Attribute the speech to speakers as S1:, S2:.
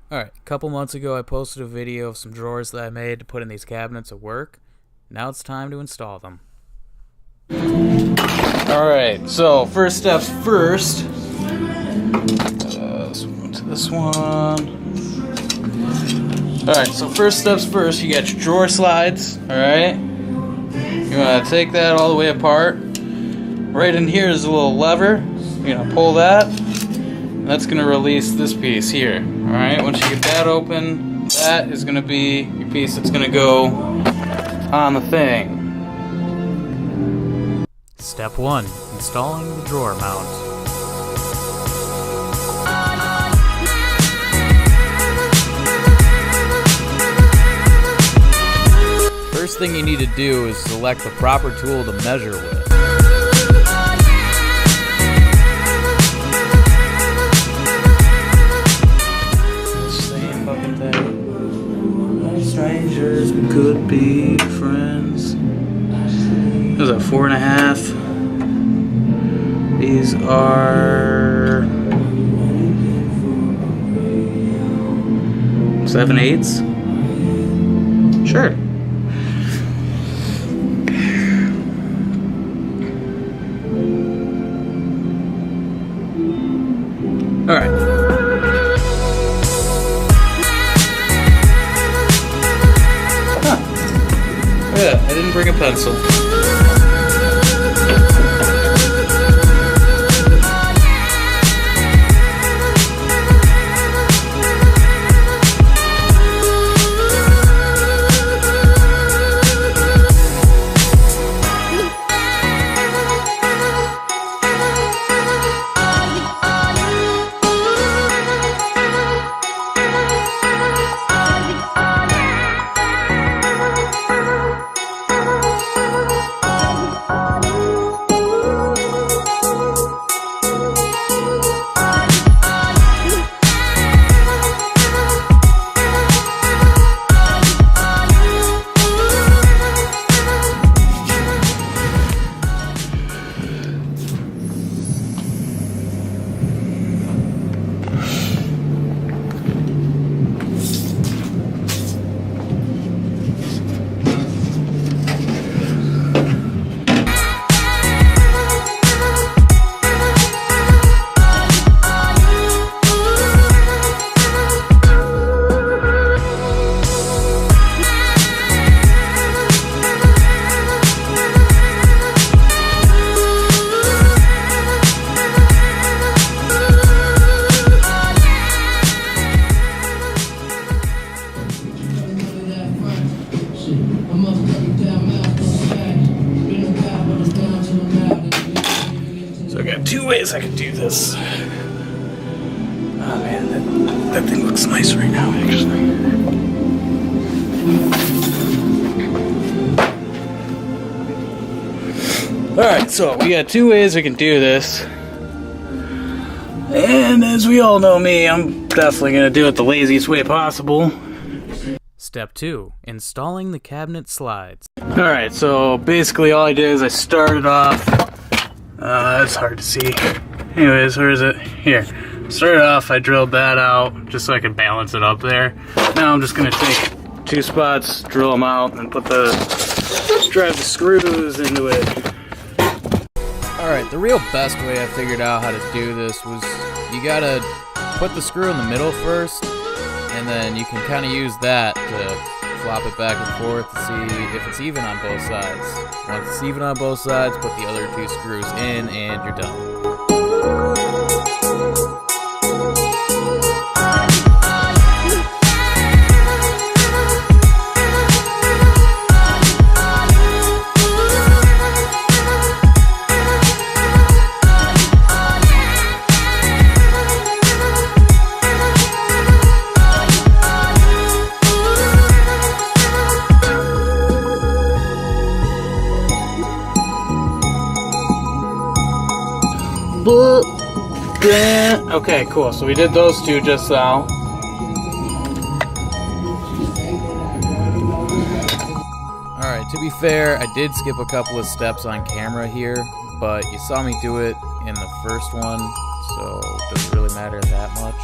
S1: Alright, a couple months ago I posted a video of some drawers that I made to put in these cabinets at work. Now it's time to install them. Alright, so first steps first. This one. Alright, so first steps first, you got your drawer slides, alright? You want to take that all the way apart. Right in here is a little lever. You're going to pull that. And that's going to release this piece here. Alright, once you get that open, that is going to be your piece that's going to go on the thing. Step 1. Installing the drawer mount. First thing you need to do is select the proper tool to measure with. Same fucking thing. No strangers, we could be friends. Those are 4.5. These are 7/8. Sure. Alright. Huh. Yeah, I didn't bring a pencil. So I got two ways I could do this. Oh man, that thing looks nice right now, actually. Alright, so we got two ways we can do this. And as we all know me, I'm definitely going to do it the laziest way possible. Step 2. Installing the cabinet slides. Alright, so basically all I did is I started off... it's hard to see. Anyways, where is it? Here. Started off, I drilled that out just so I could balance it up there. Now I'm just going to take two spots, drill them out, and drive the screws into it. Alright, the real best way I figured out how to do this was you gotta put the screw in the middle first, and then you can kind of use that to flop it back and forth to see if it's even on both sides. Once it's even on both sides, put the other two screws in and you're done. Okay, cool. So we did those two just now. Alright, to be fair, I did skip a couple of steps on camera here, but you saw me do it in the first one, so it doesn't really matter that much.